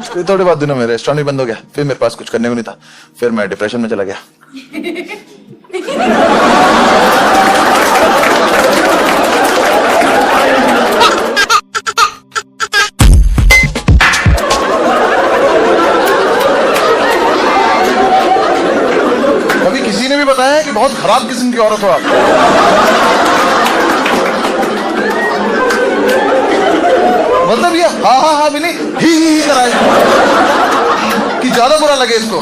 फिर थोड़े बाद दिनों में रेस्टोरेंट भी बंद हो गया, फिर मेरे पास कुछ करने को नहीं था, फिर मैं डिप्रेशन में चला गया। कभी किसी ने भी बताया है कि बहुत खराब किस्म की औरत हो आप? मतलब ये हाँ भी नहीं, ही कराए कि ज्यादा बुरा लगे इसको।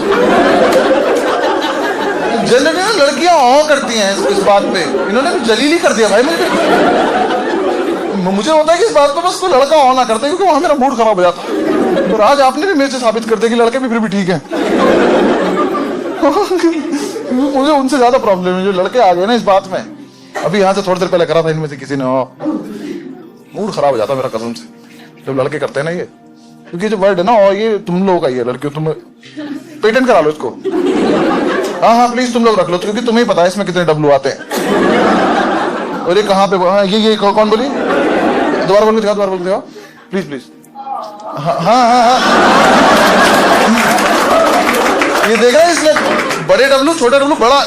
जनरली ना लड़कियां औ करती हैं इस बात पे, इन्होंने भी जलील ही कर दिया भाई मुझे होता है कि इस बात पे बस कोई लड़का औ ना करते, क्योंकि वहां मेरा मूड खराब हो जाता। और आज आपने भी मेरे से साबित कर दिया कि लड़के भी फिर भी ठीक है। मुझे उनसे ज्यादा प्रॉब्लम है जो लड़के आ गए ना इस बात में। अभी यहाँ से थोड़ी देर पहले करा था इनमें से किसी ने, मूड खराब हो जाता मेरा कसम से जब लड़के करते हैं ना ये, क्योंकि जो वर्ड है ना और ये तुम लोगों का ही है। लड़कियों तुम पेटेंट करा लो इसको। हाँ प्लीज तुम लोग रख लो, क्योंकि तुम्हें पता है इसमें कितने डब्लू आते हैं। और ये कहाँ पे, हाँ ये कौन बोली? दोबारा बोल के दिखाओ प्लीज प्लीज। हाँ ये देख रहे हैं इसमें बड़े डब्लू, छोटे डब्लू, बड़ा,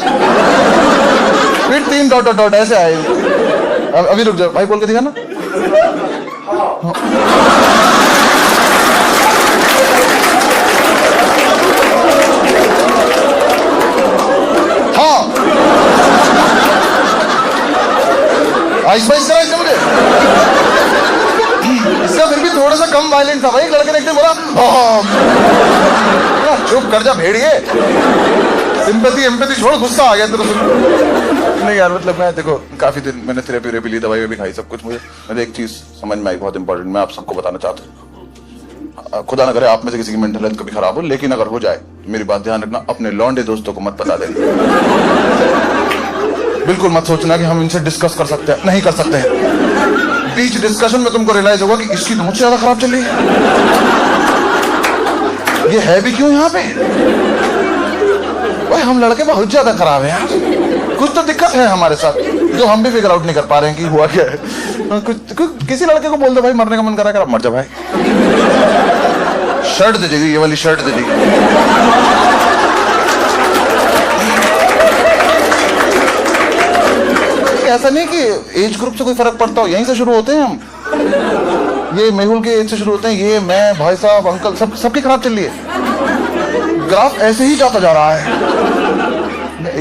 फिर 3 डॉट ऐसे आए। अभी रुक जाओ भाई, बोल के दिखा ना। हाँ आइस बाइस करा इसने मुझे। इसका फिर भी थोड़ा सा कम वायलेंट था भाई। लड़के ने एकदम बोला चुप कर जा भेड़िए, सिंपैथी एम्पैथी छोड़, गुस्सा आ गया तेरे से। नहीं यार मतलब मैं देखो काफी दिन मैंने थेरेपी ली, दवाई भी खाई, सब कुछ। मुझे एक चीज समझ में आई बहुत इंपॉर्टेंट, मैं आप सबको बताना चाहता हूँ। खुदा ना करे आप में से किसी की मेंटल हेल्थ कभी खराब हो, लेकिन अगर हो जाए मेरी बात ध्यान रखना, अपने लौंडे दोस्तों को मत बता देना। बिल्कुल मत सोचना कि हम इनसे डिस्कस कर सकते हैं, नहीं कर सकते हैं। बीच डिस्कशन में तुमको रियलाइज होगा कि इसकी तो मुझसे ज्यादा खराब चल रही है। ये है भी क्यों यहाँ पे? भाई हम लड़के बहुत ज्यादा खराब हैं यार, कुछ तो दिक्कत है हमारे साथ जो हम भी फिगर आउट नहीं कर पा रहे हैं कि हुआ क्या है। किसी लड़के को बोल दो भाई मरने का मन कर रहा है, मर जा भाई, शर्ट दे देगी, ये वाली शर्ट दे देगी। ऐसा नहीं कि एज ग्रुप से कोई फर्क पड़ता हो, यहीं से शुरू होते हैं हम। ये मेहुल के एज से शुरू होते हैं, ये मैं, भाई साहब, अंकल, सबकी खराब चल रही है। ग्राफ ऐसे ही जाता जा रहा है।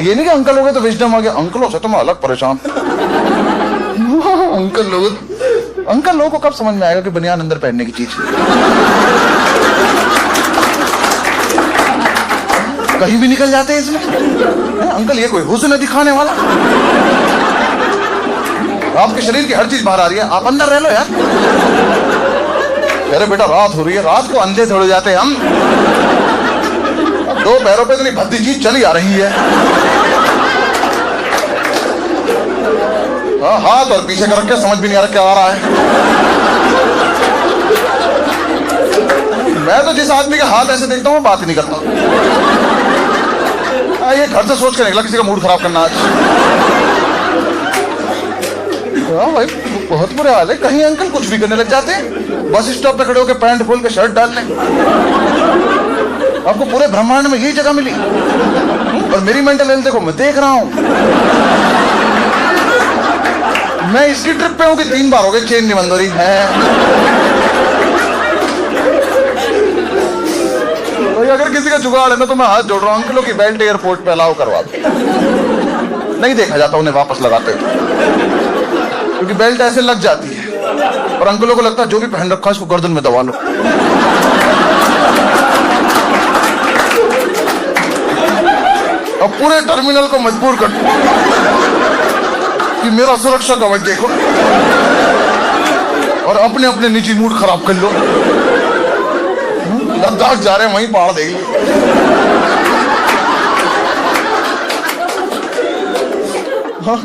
ये नहीं कि अंकल हो गए तो विजडम हो गया, अंकलों से तो मैं अलग परेशान। अंकल लोगों को कब समझ में आएगा कि बनियान अंदर पहनने की चीज कहीं भी निकल जाते हैं इसमें। अंकल ये कोई हुस्न है दिखाने वाला? आपके शरीर की हर चीज बाहर आ रही है, आप अंदर रह लो यार। अरे बेटा रात हो रही है, रात को अंधे थोड़े जाते हैं हम। 2 पैरों पे इतनी भद्दी चीज चली आ रही है। हाथ और पीछे कर रखे, समझ भी नहीं आ रहा क्या आ रहा है। मैं तो जिस आदमी के हाथ ऐसे देखता हूँ बात ही नहीं करता। ये घर से सोच कर निकला किसी का मूड खराब करना आज। हाँ भाई बहुत बुरे हाल है। कहीं अंकल कुछ भी करने लग जाते हैं, बस स्टॉप पे खड़े होकर पैंट खोल के शर्ट डाल लें। आपको पूरे ब्रह्मांड में यही जगह मिली। और मेरी मेंटल हेल्थ देखो, मैं देख रहा हूं। मैं इसकी ट्रिप पे हूं कि 3 बार हो गए चेन नहीं बंद हो रही है। तो अगर किसी का जुगाड़ है ना तो मैं हाथ जोड़ रहा हूं, अंकलों की बेल्ट एयरपोर्ट पे अलाउ करवा दो। नहीं देखा जाता उन्हें वापस लगाते हुए, क्योंकि बेल्ट ऐसे लग जाती है और अंकलों को लगता है जो भी पहन रखा है उसको गर्दन में दबा लो। अब पूरे टर्मिनल को मजबूर कर कि मेरा सुरक्षा कवच देखो और अपने अपने निजी मूड खराब कर लो। लद्दाख जा रहे हैं, वहीं पहाड़ देख लो। हाँ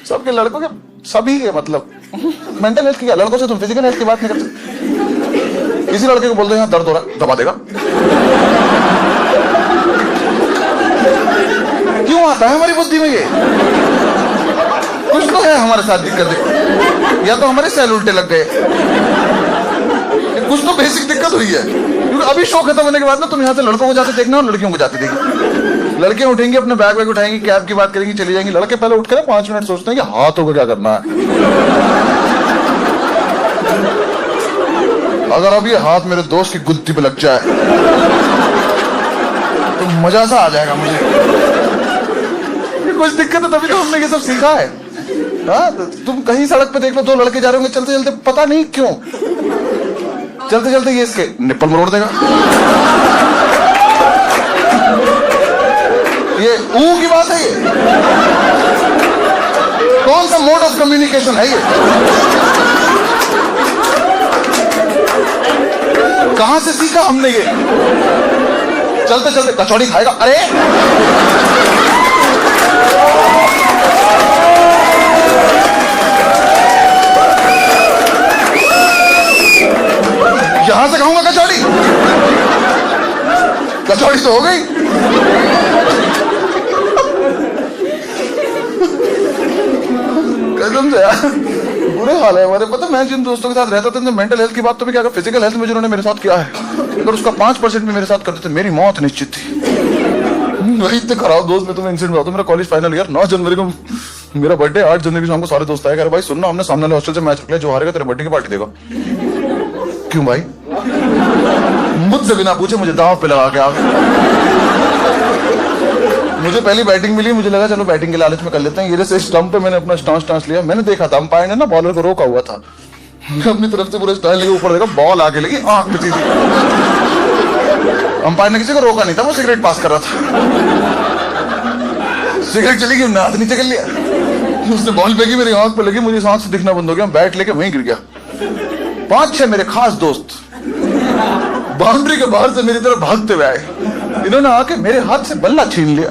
सबके लड़कों के, सभी के मतलब मेंटल हेल्थ की क्या, लड़कों से तुम फिजिकल हेल्थ की बात नहीं कर सकते। किसी लड़के को बोल दो यहाँ दर्द हो रहा है, दबा देगा। क्यों आता है हमारी बुद्धि में ये? कुछ तो है हमारे साथ दिक्कत, या तो हमारे सेल उल्टे लग गए, कुछ तो बेसिक दिक्कत हुई है। क्योंकि अभी शो खत्म होने के बाद ना तुम यहाँ से लड़कों को जाते देखना और लड़कियों को जाते देखना। लड़कियां उठेंगी, अपने बैग वैग उठाएंगी, कैब की बात करेंगी, चली जाएंगी। लड़के पहले उठ कर 5 मिनट सोचते हैं कि हाथों को क्या करना है। अगर अब ये हाथ मेरे दोस्त की गुत्ती पे लग जाए तो मजा सा आ जाएगा मुझे। कुछ दिक्कत है तभी तो हमने ये सब सीखा है। हाँ, तुम कहीं सड़क पे देख लो, 2 लड़के जा रहे होंगे चलते चलते, पता नहीं क्यों चलते चलते ये इसके निप्पल मरोड़ देगा, ये ऊ की बात है। ये कौन सा मोड ऑफ कम्युनिकेशन है? ये कहां से सीखा हमने? ये चलते चलते कचौड़ी खाएगा, अरे यहां से खाऊंगा कचौड़ी? कचौड़ी तो हो गई। कसम से यार बुरे हाल है हमारे। पता मैं जिन दोस्तों के साथ रहता था, मेंटल हेल्थ की बात तो भी क्या, फिजिकल हेल्थ में जिन्होंने मेरे साथ किया है, अगर उसका 5% भी मेरे साथ करते थे मेरी मौत निश्चित थी। वही इतने खराब दोस्त में तुम्हें इंसिडेंट हुआ था। मेरा कॉलेज फाइनल ईयर, 9 जनवरी को मेरा बर्थडे, 8 जनवरी शाम को सारे दोस्त आए, कह रहे भाई सुनना, हमने सामने वाले हॉस्टल से मैच रख लिया, जो हारेगा तेरे बर्थडे की पार्टी देगा। क्यों भाई? मुझसे बिना पूछे मुझे दांव पे लगा के आ गए। मुझे पहली बैटिंग मिली, मुझे लगा चलो बैटिंग के लालच में कर लेते हैं। ये जैसे स्टंप पे मैंने अपना स्टांस लिया, मैंने देखा था अंपायर ने ना बॉलर को रोका हुआ था। मैं अपनी तरफ से पूरा स्टाइल लेके ऊपर देखा, बॉल आके लगी आंख में सीधी। अंपायर ने किसी को रोका नहीं था, वो सिगरेट पास कर रहा था। सिगरेट चली गई, हाथ नीचे कर लिया, उसने बॉल फेंकी, मेरी आंख पे लगी, मुझे इस आंख से दिखना बंद हो गया, बैट लेके वहीं गिर गया। 5-6 मेरे खास दोस्त बाउंड्री के बाहर से मेरी तरफ भागते हुए आए। इन्होंने आके मेरे हाथ से बल्ला छीन लिया।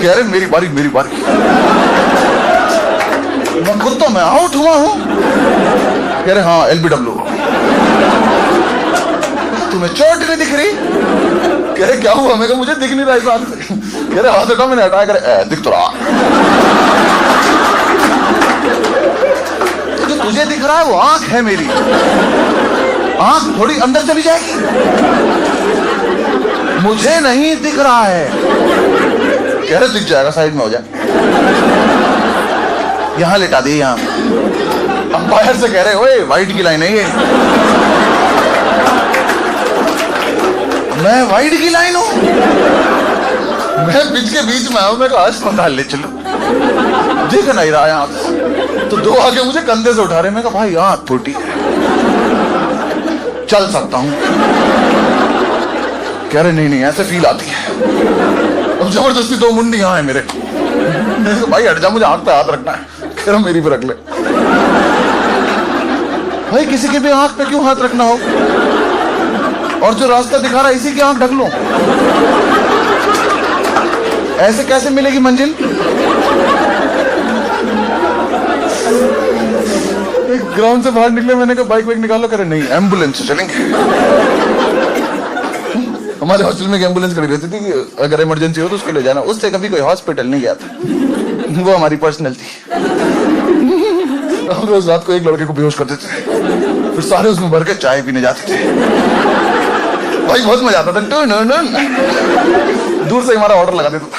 कह रहे मेरी बारी मेरी बारी। मैं खुद तो मैं आउट हुआ हूं। कह रहे हाँ LBW। तुम्हें चोट नहीं दिख रही? कह रहे क्या हुआ? मैं कहा मुझे दिख नहीं रहा इस हाथ से। कह रहे हाथ हटा, मैंने हटाया। कह रहे दिख तो रहा। जो तुझे दिख रहा है वो आंख है मेरी, आंख थोड़ी अंदर चली जाएगी, मुझे नहीं दिख रहा है। कह रहे दिख जाएगा, साइड में हो जाए, यहां लेटा दे यहां। अंपायर से कह रहे ओए वाइड की लाइन है ये। मैं वाइड की लाइन हूं? मैं पिच के बीच में आऊं। मैं कहा अस्पताल ले चलो, दिख नहीं रहा यहां। तो 2 आके मुझे कंधे से उठा रहे। मैं कहा भाई आंख फूटी है, चल सकता हूं। कह रहे नहीं नहीं ऐसे फील आती है। अब जबरदस्ती 2 मुंडी यहां है मेरे। भाई हट जा, मुझे आंख पे हाथ रखना है। कह रहा मेरी पे रख ले। भाई किसी के भी आंख पे क्यों हाथ रखना हो? और जो रास्ता दिखा रहा है इसी की आंख ढक लो। ऐसे कैसे मिलेगी मंजिल? एक ग्राउंड से बाहर निकले, मैंने कहा बाइक वाइक निकालो। करे नहीं एम्बुलेंस से चलेंगे। हमारे हॉस्टल में एक एम्बुलेंस खड़ी रहती थी कि अगर इमरजेंसी हो तो उसको ले जाना। उससे कभी कोई हॉस्पिटल नहीं गया था, वो हमारी पर्सनल थी। हम रोज रात को एक लड़के को बेहोश कर देते थे, फिर सारे उसमें भर के चाय पीने जाते थे। भाई बहुत मजा आता था। दूर से हमारा ऑर्डर लगा देता था।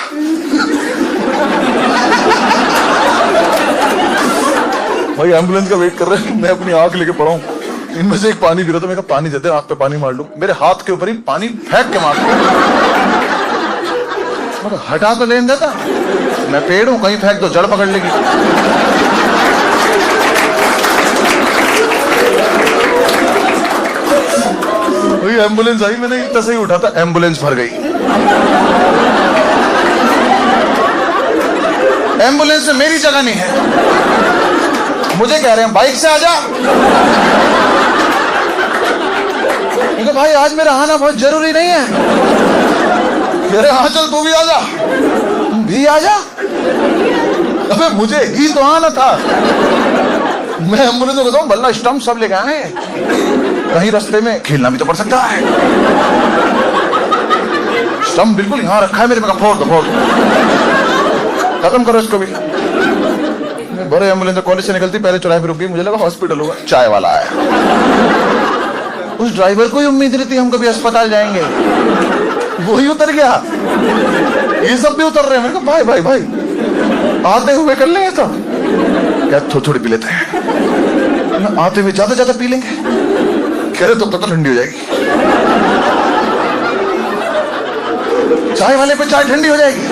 भाई एम्बुलेंस का वेट कर रहे हैं, मैं अपनी आंख लेके पड़ा हूं। इनमें से एक पानी पी रहा था। मैं कहा पानी देते, आंख पे पानी मार लूं। मेरे हाथ के ऊपर ही पानी फेंक के मार। हटा तो लेने देता, मैं पेड़ हूं, कहीं फेंक दो जड़ पकड़ लेगी। वही एम्बुलेंस आई, मैंने इतना सही उठा था, एम्बुलेंस भर गई। एम्बुलेंस में मेरी जगह नहीं है। मुझे कह रहे हैं बाइक से आजा। भाई आज मेरा आना बहुत जरूरी नहीं है। कह रहे हाँ चल तू भी आजा। तुम भी आजा? अबे मुझे ही तो आना था। मैं एम्बुलेंस को बताऊं बल्ला स्टंप सब लेके आए, कहीं रास्ते में खेलना भी तो पड़ सकता है। स्टंप बिल्कुल यहां रखा है मेरे में, फोड़ दो फोड़ दो, खत्म करो इसको भी। बड़े एम्बुलेंस कॉलेज से निकलती पहले चौराहे पे रुक गई, मुझे लगा हॉस्पिटल होगा, चाय वाला आया। उस ड्राइवर को ही उम्मीद नहीं थी हम कभी अस्पताल जाएंगे, वो ही उतर गया। ये सब भी उतर रहे हैं। मैंने कहा भाई भाई भाई आते हुए कर लेंगे तो क्या, थोड़ी थोड़ी पी लेते हैं, आते हुए ज्यादा ज्यादा पी लेंगे। कह रहे तो ठंडी हो जाएगी, चाय वाले पे चाय ठंडी हो जाएगी।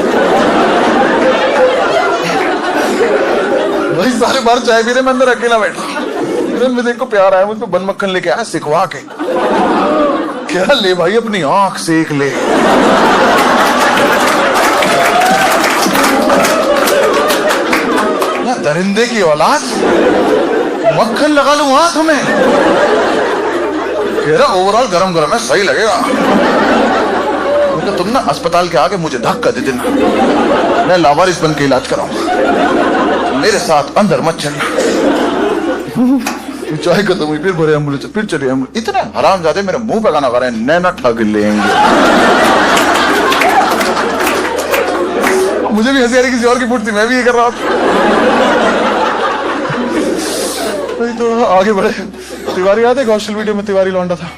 भाई सारे बार चाय पी रहे, मैं अंदर अकेला बैठा। मेरे को प्यार आया, मुझको बन मक्खन लेके आया सिखवा के। क्या ले भाई अपनी आंख सेक ले। दरिंदे की औलाद, मक्खन लगा लूं आंख में। कह रहा ओवरऑल गरम गरम है, सही लगेगा। तो तुम ना अस्पताल के आगे मुझे धक्का दे देना, मैं लावारिस बन के इलाज कराऊंगा, मेरे साथ अंदर मत चलना। चाय खत्म हुई, फिर भरे एम्बुलेंस, फिर चली एम्बुलेंस। इतने हरामजादे मेरे मुंह पे गाना गा रहे हैं, नैना ठग लेंगे। मुझे भी हंसी आ रही, किसी और की फुट थी, मैं भी ये कर रहा था। तो आगे बढ़े, तिवारी याद है कौशल वीडियो में तिवारी लौंडा था,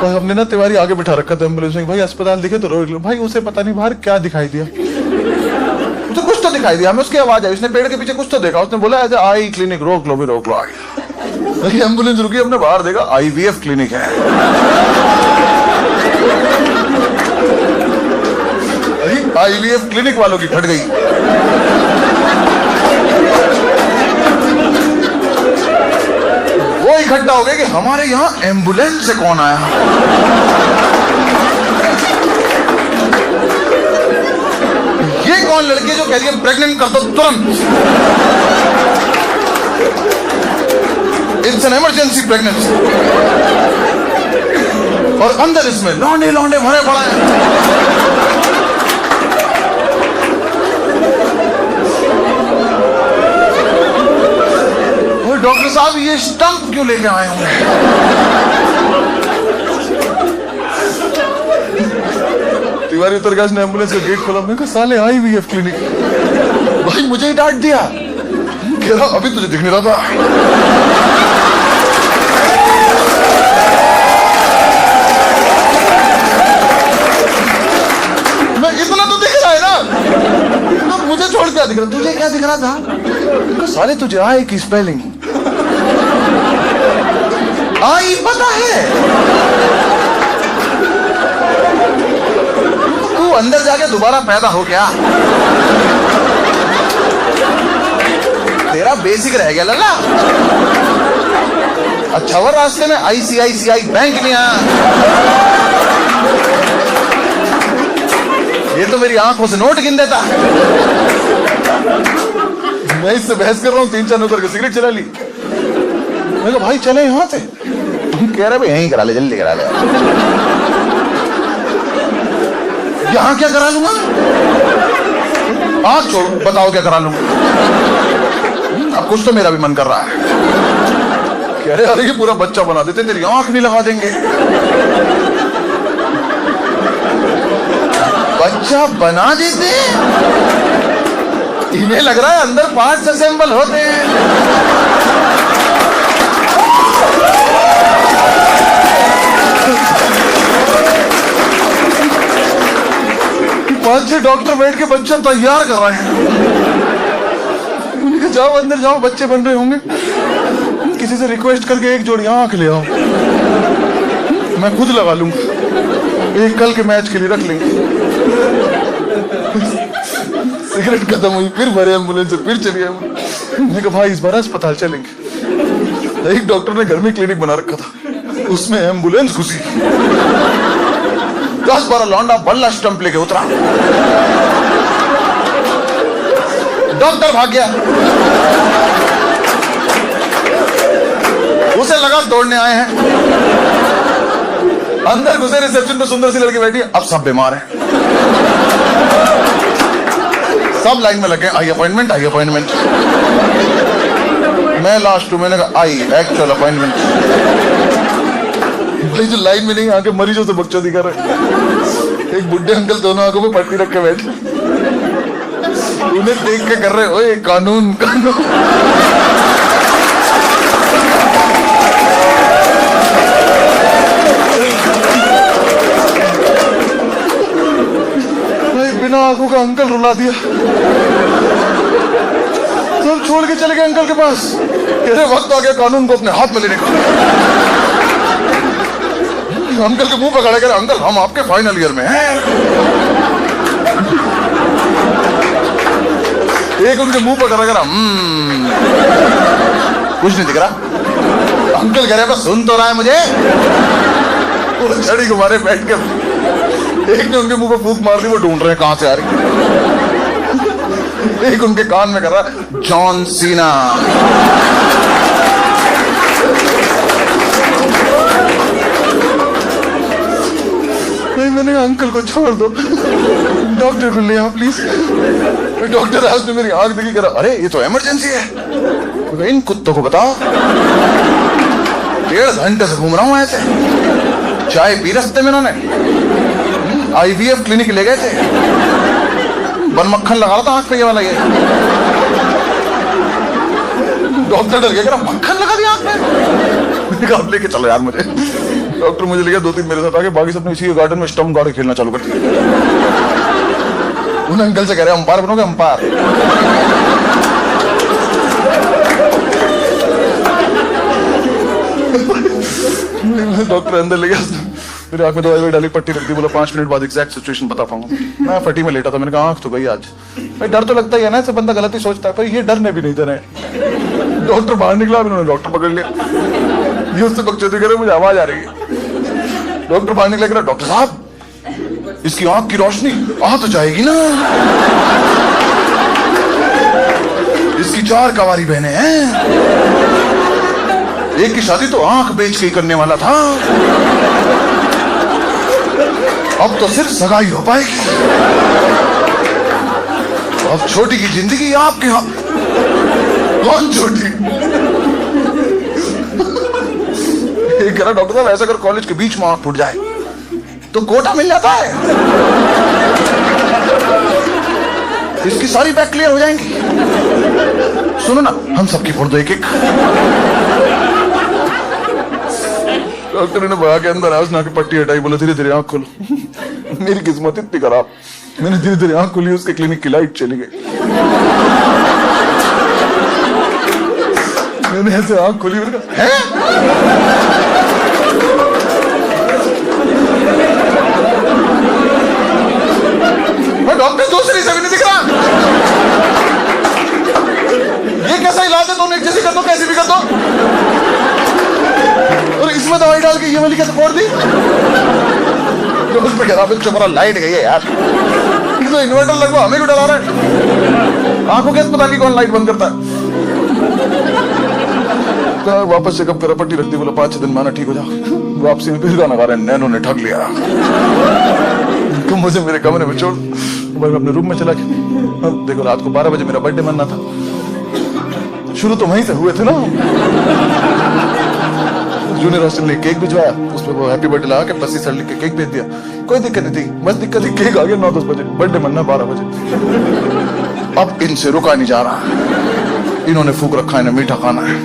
तो हमने ना तिवारी आगे बिठा रखा था एम्बुलेंस में। भाई अस्पताल दिखे तो रोक लो। भाई उसे पता नहीं बाहर क्या दिखाई दिया, उसे कुछ तो दिखाई दिया, हमें उसकी आवाज आई, उसने पेड़ के पीछे कुछ तो देखा, उसने बोला ऐसे आई क्लिनिक रोक लो, भी रोक लो। आ गया एम्बुलेंस रुकी, हमने बाहर देखा IVF क्लिनिक है। IVF क्लिनिक वालों की फट गई। वो इकट्ठा हो गए कि हमारे यहाँ एम्बुलेंस से कौन आया। ये कौन लड़की जो कह रही है प्रेग्नेंट कर दो तुरंत, इट्स एन इमरजेंसी प्रेगनेंसी। और अंदर इसमें लौंडे लौंडे भरे पड़ा है। डॉक्टर साहब ये स्टंप क्यों लेके आए होंगे? तिवारी उतर गया, उसने एम्बुलेंस का गेट खोला। मैंने कहा साले IVF क्लिनिक। भाई मुझे ही डांट दिया, कह रहा अभी तुझे दिख नहीं रहा था। मैं इतना तो दिख रहा है ना, तो मुझे छोड़ क्या दिख रहा, तुझे क्या दिख रहा था? साले तुझे आई की स्पेलिंग आई पता है? तू अंदर जाके दोबारा पैदा हो गया, तेरा बेसिक रह गया लल्ला। अच्छा वो रास्ते में ICICI बैंक नहीं आया, ये तो मेरी आंखों से नोट गिन देता। मैं इससे बहस कर रहा हूँ, 3-4 उतर के सिगरेट चला ली। मैं कहा भाई चले यहाँ से, कह रहे भाई यहीं करा ले, जल्दी करा ले। यहाँ क्या करा लूंगा? आँख छोड़, बताओ क्या करा लूंगा? अब कुछ तो मेरा भी मन कर रहा है। कह रहे अरे ये पूरा बच्चा बना देते, तेरी आँख नहीं लगा देंगे। बच्चा बना देते? इन्हें लग रहा है अंदर पार्ट्स असेंबल होते हैं। 5-6 डॉक्टर बैठ के बच्चा तैयार कर रहे हैं। उन्हें कहा जाओ अंदर जाओ, बच्चे बन रहे होंगे, किसी से रिक्वेस्ट करके एक जोड़ी आंख ले आओ, मैं खुद लगा लूंगा, एक कल के मैच के लिए रख लेंगे। सिगरेट खत्म हुई, फिर भरे एम्बुलेंस, फिर चली एम्बुलेंस। मैंने कहा भाई इस बार अस्पताल चलेंगे। एक डॉक्टर ने घर में क्लिनिक बना रखा था, उसमें एम्बुलेंस घुसी, 10-12 लौंडा बल्ला स्टंप लेके उतरा, डॉक्टर भाग गया। उसे लगा दौड़ने आए हैं, अंदर घुसे, रिसेप्शन पे सुंदर सी लड़की बैठी है, अब सब बीमार हैं, सब लाइन में लगे, आई अपॉइंटमेंट, आई अपॉइंटमेंट। मैं लास्ट हूं, मैंने कहा आई एक्चुअल अपॉइंटमेंट। भाई जो लाइन में नहीं आके मरीजों से बकचोदी कर रहे, एक बुढ़े अंकल दोनों आंखों पे पट्टी रख के बैठे, उन्हें देख के कर रहे ओए कानून कानून। भाई बिना आंखों का अंकल रुला दिया। सब छोड़ के चले गए अंकल के पास। कह रहे वक्त आ गया कानून को अपने हाथ में लेने का। अंकल के मुंह पे खड़े कर, अंकल हम आपके फाइनल ईयर में हैं। एक उनके मुंह पे खड़ा करा, कुछ नहीं दिख रहा। अंकल कह रहे बस सुन तो रहा है मुझे। वो छड़ी के मारे बैठ कर एक ने उनके मुंह पे फूंक मार दी, वो ढूंढ रहे हैं कहां से आ रही। एक उनके कान में कर रहा जॉन सीना। नहीं मैंने कहा अंकल को छोड़ दो, डॉक्टर को ले आओ प्लीज। डॉक्टर आज ने मेरी आंख देखी, करा अरे ये तो इमरजेंसी है। इन कुत्तों को बताओ, 1.5 घंटे से घूम रहा हूं ऐसे। चाय पी रस्ते में इन्होंने, IVF क्लिनिक ले गए थे, बन मक्खन लगा रहा था आंख पे ये वाला। ये डॉक्टर डर गया, मक्खन लगा दिया आंख में। आप लेके चलो यार मुझे। डॉक्टर मुझे ले गया, 2-3 मेरे साथ आके, बाकी सबने इसी गार्डन में स्टंप गार्ड खेलना चालू कर दिया। उन अंकल से कह रहे अंपायर बनोगे अंपायर। डॉक्टर अंदर ले गया, मेरी आंख में दवाई डाली, पट्टी रख दी, बोला 5 मिनट बाद एग्जैक्ट सिचुएशन बता पाऊंगा। मैं फटी में लेटा था, मैंने कहा आंख तो गई आज। भाई डर तो लगता ही है ना, ऐसे बंदा गलत ही सोचता है, पर ये डरने भी नहीं देना है। डॉक्टर बाहर निकला, उन्होंने डॉक्टर पकड़ लिया। ये उससे बकचोदी करे, मुझे आवाज आ रही है। डॉक्टर बाहर निकला, कह डॉक्टर साहब इसकी आंख की रोशनी आ तो जाएगी ना, इसकी 4 कवारी बहनें हैं, एक की शादी तो आंख बेच के ही करने वाला था, अब तो सिर्फ सगाई हो पाएगी, अब छोटी की जिंदगी आपके हाथ। कौन छोटी? कह रहा डॉक्टर साहब ऐसा अगर कॉलेज के बीच में आंख फूट जाए तो कोटा मिल जाता है, इसकी सारी बैक क्लियर हो जाएंगी। सुनो ना, हम सबकी फोड़ दो एक एक। डॉक्टर ने भगा के अंदर आया, उसने आके पट्टी हटाई, बोला धीरे धीरे आंख खोलो। मेरी किस्मत इतनी खराब, मैंने धीरे धीरे आंख खोली, उसके क्लिनिक की लाइट चली गई। मैंने ऐसे आंख खोली, मैंने कहा हैं? डॉक्टर दूसरी से भी नहीं दिख रहा। ये कैसा इलाज है? दोनों एक जैसी कर दो, कैसी भी कर दो। और इसमें दवाई डाल के ये वाली कैसे फोड़ दी? उस पे कह रहा चुप रहा, लाइट गई है यार, तो इन्वर्टर लगवा, हमें क्यों डरा रहा है? आंखों के अस्पताल की कौन लाइट बंद करता है? तो वापस चेकअप करा, पट्टी रख दी, बोला 5-6 दिन माना ठीक हो जाओ। वापसी में फिर गाना गा रहे हैं, नैनो ने ठग लिया, तुम मुझे मेरे कमरे में छोड़। मैं अपने रूम में चला गया। देखो रात को 12 बजे मेरा बर्थडे मनना था, शुरू तो वहीं से हुए थे ना। जूनियर हॉस्टल ने केक भिजवाया, उसमें वो हैप्पी बर्थडे लगा के प्लसी सर लिख के केक भेज दिया। कोई दिक्कत नहीं थी, बस दिक्कत थी केक आ गया 9-10 बजे, बर्थडे मनना 12 बजे। अब इनसे रुका नहीं जा रहा, इन्होंने फूक रखा है, इन्हें मीठा खाना है।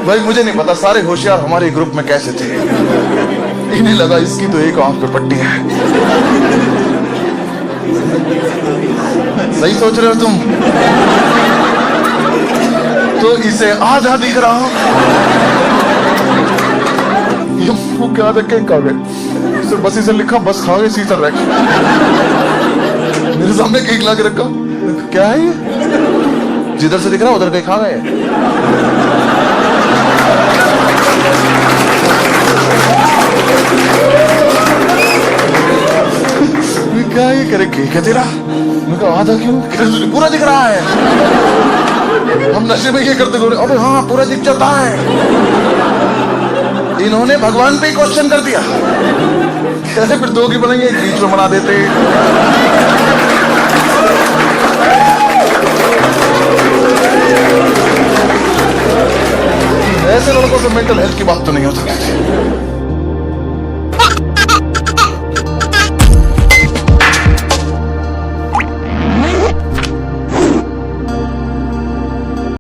भाई मुझे नहीं पता सारे होशियार हमारे ग्रुप में कैसे थे, इन्हें लगा इसकी तो एक आंख पे पट्टी है। सही सोच रहे हो तुम? तो इसे आधा दिख रहा हो। ये फूक के आधा केक खा गए, सिर्फ बस इसे लिखा बस खा गए, सीधा रख। मेरे सामने केक ला के रखा, क्या है ये? जिधर से दिख रहा उधर केक खा गए। क्या ये करे, केक है तेरा? मैं कहा आधा क्यों? पूरा दिख रहा है। हम नशे में ये करते गोरे, अबे हाँ पूरा दिख जाता है। इन्होंने भगवान पे क्वेश्चन कर दिया, कैसे फिर 2 की बनेंगे, एक बीच में बना देते। ऐसे लड़कों से मेंटल हेल्थ की बात तो नहीं हो सकती।